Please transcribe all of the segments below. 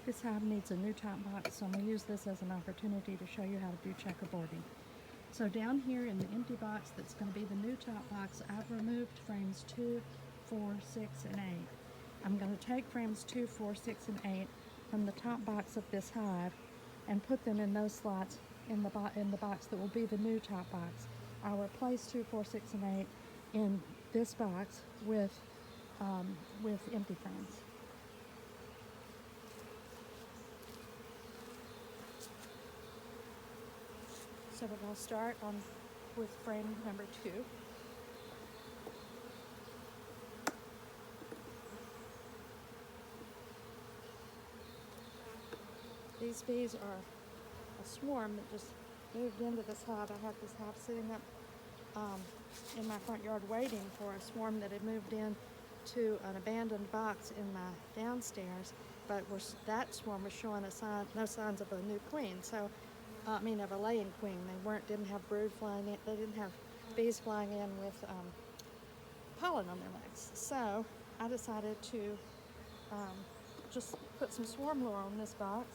This hive needs a new top box, so I'm going to use this as an opportunity to show you how to do checkerboarding. So down here in the empty box that's going to be the new top box, I've removed frames 2, 4, 6, and 8. I'm going to take frames 2, 4, 6, and 8 from the top box of this hive and put them in those slots in the box that will be the new top box. I'll replace 2, 4, 6, and 8 in this box with empty frames. So we're going to start with frame number 2. These bees are a swarm that just moved into this hive. I had this hive sitting up in my front yard waiting for a swarm that had moved in to an abandoned box in my downstairs, but that swarm was showing no signs of a new queen. So, of a laying queen. They didn't have brood flying in. They didn't have bees flying in with pollen on their legs. So I decided to just put some swarm lure on this box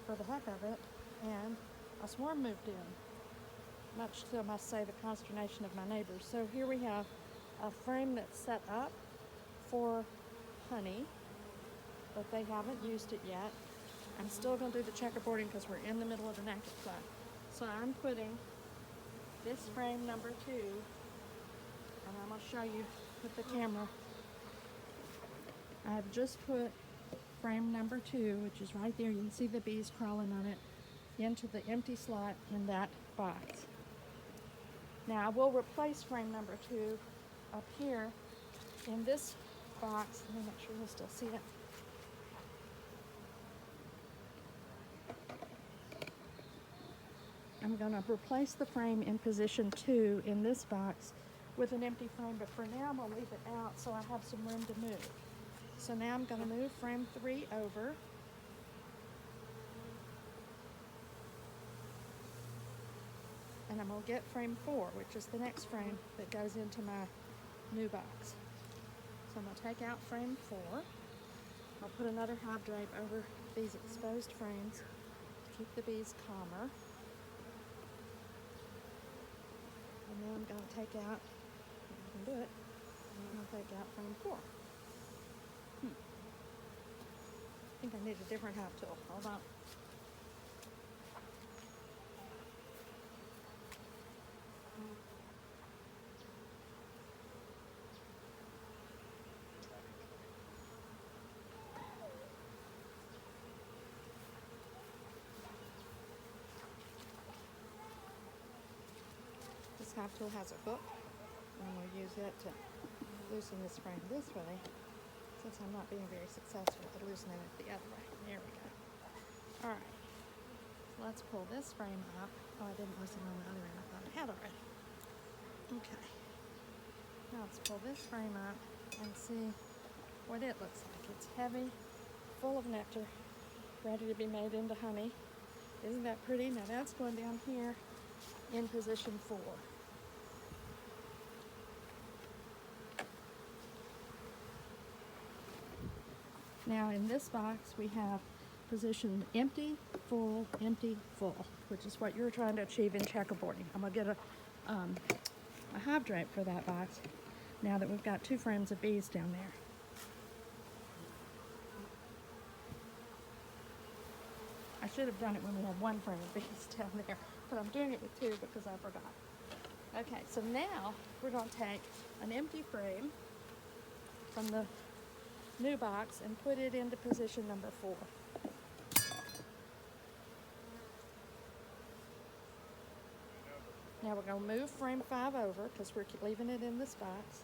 for the heck of it, and a swarm moved in, much to, I must say, the consternation of my neighbors. So here we have a frame that's set up for honey, but they haven't used it yet. I'm still going to do the checkerboarding because we're in the middle of the nectar club. So I'm putting this frame number 2, and I'm going to show you with the camera. I've just put frame number 2, which is right there. You can see the bees crawling on it, into the empty slot in that box. Now I will replace frame number 2 up here in this box. Let me make sure you'll still see it. I'm going to replace the frame in position 2 in this box with an empty frame, but for now I'm going to leave it out so I have some room to move. So now I'm going to move frame 3 over. And I'm going to get frame 4, which is the next frame that goes into my new box. So I'm going to take out frame 4. I'll put another hive drape over these exposed frames to keep the bees calmer. And then I'm going to take out, if I can do it, I'm going to take out frame 4. I think I need a different hive tool. Hold on. This hive tool has a hook, and we'll use it to loosen this frame this way, since I'm not being very successful at loosening it the other way. There we go. All right, so let's pull this frame up. Oh, I didn't loosen on the other end. I thought I had already. Okay. Now let's pull this frame up and see what it looks like. It's heavy, full of nectar, ready to be made into honey. Isn't that pretty? Now that's going down here in position 4. Now in this box we have position empty, full, which is what you're trying to achieve in checkerboarding. I'm going to get a hive drape for that box now that we've got 2 frames of bees down there. I should have done it when we had 1 frame of bees down there, but I'm doing it with 2 because I forgot. Okay, so now we're going to take an empty frame from the new box and put it into position number 4. Now we're going to move frame 5 over because we're leaving it in this box.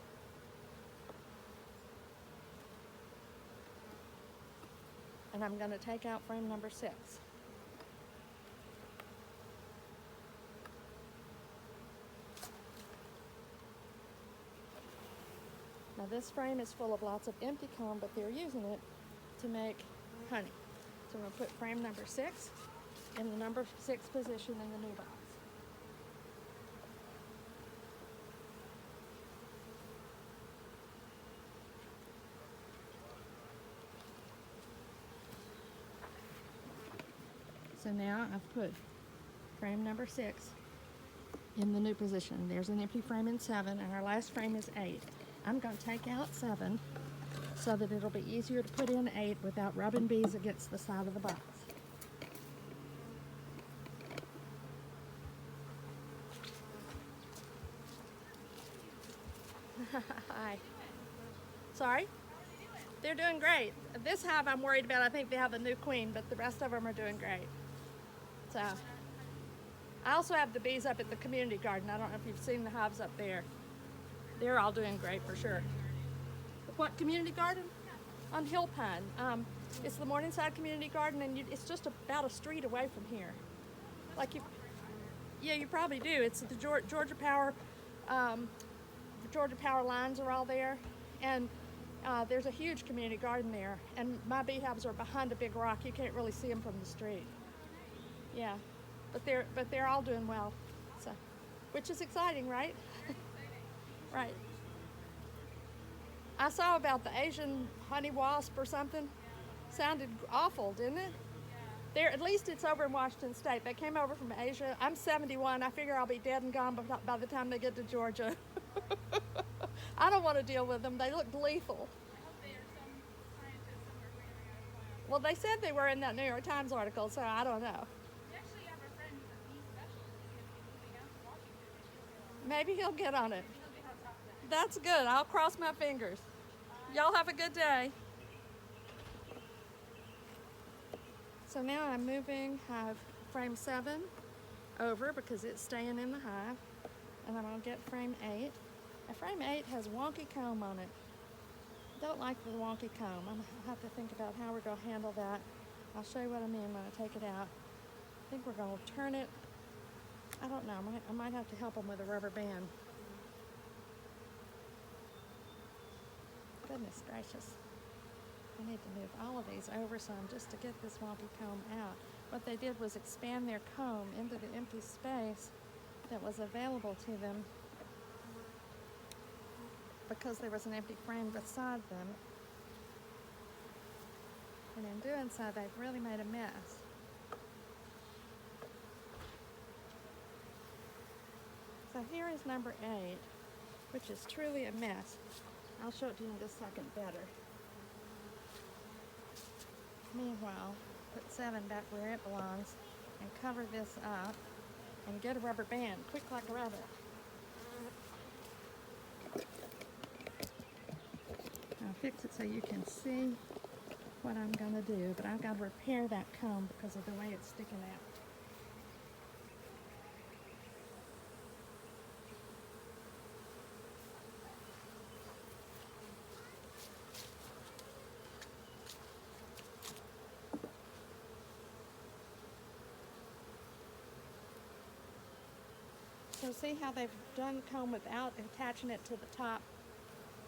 And I'm going to take out frame number 6. Now this frame is full of lots of empty comb, but they're using it to make honey. So I'm going to put frame number 6 in the number 6 position in the new box. So now I've put frame number 6 in the new position. There's an empty frame in 7, and our last frame is 8. I'm going to take out 7 so that it'll be easier to put in 8 without rubbing bees against the side of the box. Hi. Sorry? They're doing great. This hive I'm worried about. I think they have a new queen, but the rest of them are doing great. So, I also have the bees up at the community garden. I don't know if you've seen the hives up there. They're all doing great for sure. What community garden? On Hill Pine. It's the Morningside Community Garden, and it's just about a street away from here. Like yeah, you probably do. It's the Georgia Power. The Georgia Power lines are all there, and there's a huge community garden there. And my beehives are behind a big rock. You can't really see them from the street. Yeah, but they're all doing well. So, which is exciting, right? Right. I saw about the Asian honey wasp or something. Sounded awful, didn't it? There, at least it's over in Washington State. They came over from Asia. I'm 71. I figure I'll be dead and gone by the time they get to Georgia. I don't want to deal with them. They look lethal. Well, they said they were in that New York Times article, so I don't know. Maybe he'll get on it. That's good. I'll cross my fingers. Y'all have a good day. So now I'm moving hive frame 7 over because it's staying in the hive. And I'm going to get frame 8. And frame 8 has wonky comb on it. Don't like the wonky comb. I'm going to have to think about how we're going to handle that. I'll show you what I mean when I take it out. I think we're going to turn it. I don't know. I might have to help them with a rubber band. Goodness gracious. I need to move all of these over some just to get this wonky comb out. What they did was expand their comb into the empty space that was available to them because there was an empty frame beside them. And in doing so, they've really made a mess. So here is number 8, which is truly a mess. I'll show it to you in just a second better. Meanwhile, put 7 back where it belongs and cover this up and get a rubber band, quick like a rabbit. I'll fix it so you can see what I'm going to do, but I've got to repair that comb because of the way it's sticking out. So see how they've done the comb without attaching it to the top?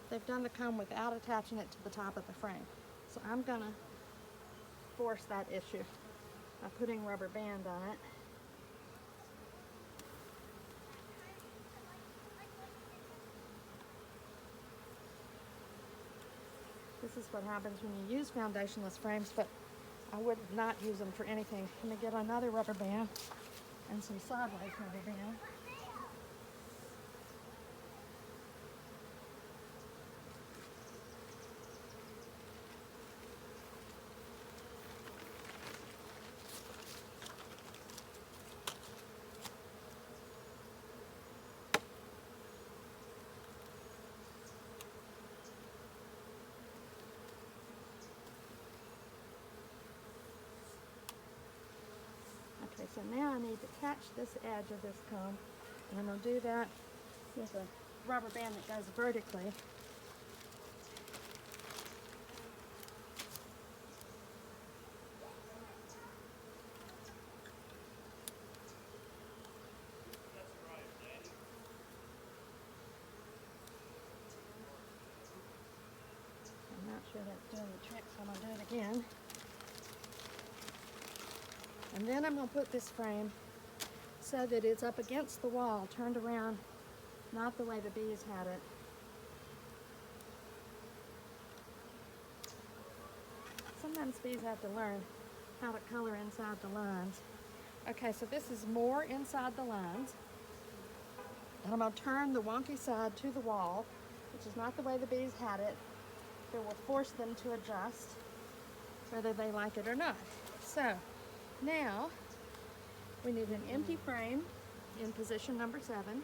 They've done the comb without attaching it to the top of the frame. So I'm going to force that issue by putting rubber band on it. This is what happens when you use foundationless frames, but I would not use them for anything. Let me get another rubber band and some sideways rubber band. Okay, so now I need to catch this edge of this comb, and I'm going to do that with a rubber band that goes vertically. I'm not sure that's doing the trick, so I'm going to do it again. And then I'm going to put this frame so that it's up against the wall, turned around, not the way the bees had it. Sometimes bees have to learn how to color inside the lines. Okay, so this is more inside the lines. And I'm going to turn the wonky side to the wall, which is not the way the bees had it. It will force them to adjust, whether they like it or not. So now we need an empty frame in position number 7.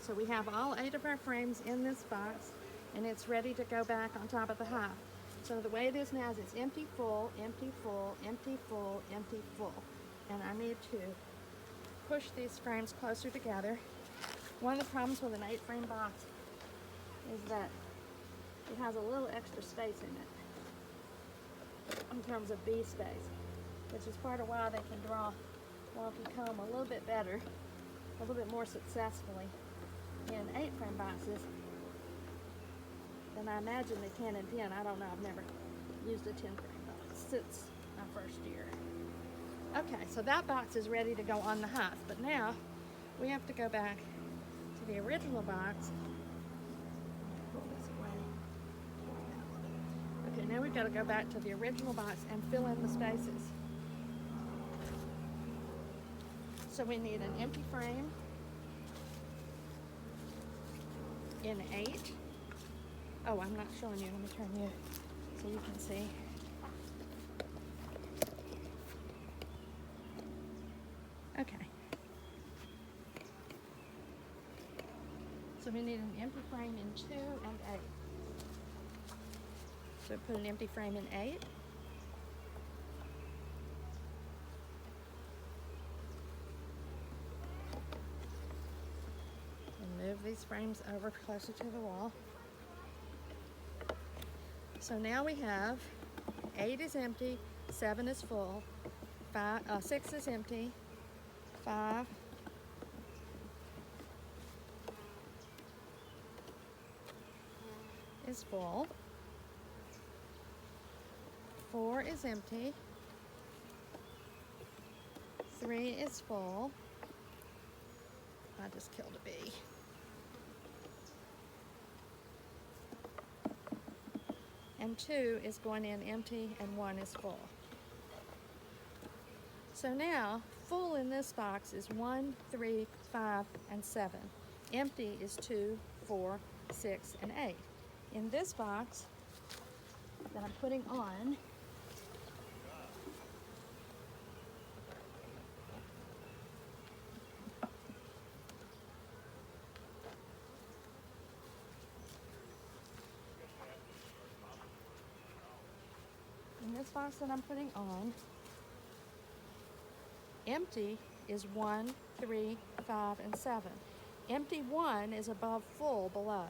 So we have all 8 of our frames in this box, and it's ready to go back on top of the hive. So the way it is now is it's empty, full, empty, full, empty, full, empty, full. And I need to push these frames closer together. One of the problems with an 8-frame box is that it has a little extra space in it in terms of bee space, which is part of why they can draw wonky comb a little bit better, a little bit more successfully in 8-frame boxes than I imagine they can in 10. I don't know, I've never used a 10-frame box since my first year. Okay, so that box is ready to go on the hive, but now we have to go back to the original box. Pull this away. Okay, now we've got to go back to the original box and fill in the spaces. So we need an empty frame in 8. Oh, I'm not showing you. Let me turn you so you can see. Okay. So we need an empty frame in 2 and 8. So put an empty frame in 8. And move these frames over closer to the wall. So now we have 8 is empty, 7 is full, 6 is empty, 5 is full, 4 is empty, 3 is full. I just killed a bee. And 2 is going in empty, and 1 is full. So now, full in this box is 1, 3, 5, and 7. Empty is 2, 4, 6, and 8. In this box that I'm putting on, empty is 1, 3, 5, and 7. Empty 1 is above full below.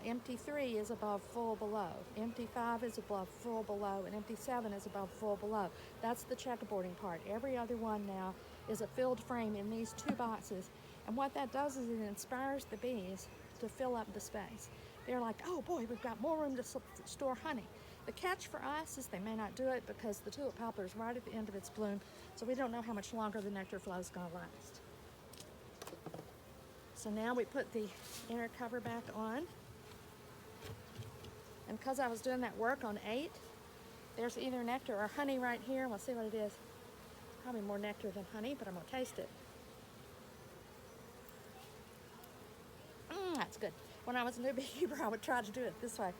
Empty 3 is above full below. Empty 5 is above full below, and empty 7 is above full below. That's the checkerboarding part. Every other one now is a filled frame in these 2 boxes. And what that does is it inspires the bees to fill up the space. They're like, oh boy, we've got more room to store honey. The catch for us is they may not do it because the tulip poplar is right at the end of its bloom, so we don't know how much longer the nectar flow is going to last. So now we put the inner cover back on. And because I was doing that work on 8, there's either nectar or honey right here. We'll see what it is. Probably more nectar than honey, but I'm going to taste it. That's good. When I was a new beekeeper, I would try to do it this way.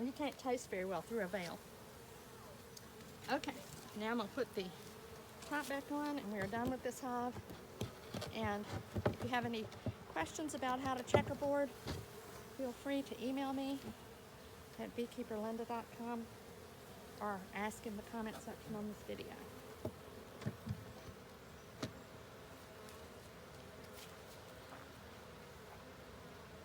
You can't taste very well through a veil. Okay, now I'm going to put the top back on, and we're done with this hive. And if you have any questions about how to checkerboard, feel free to email me at beekeeperlinda.com or ask in the comment section on this video.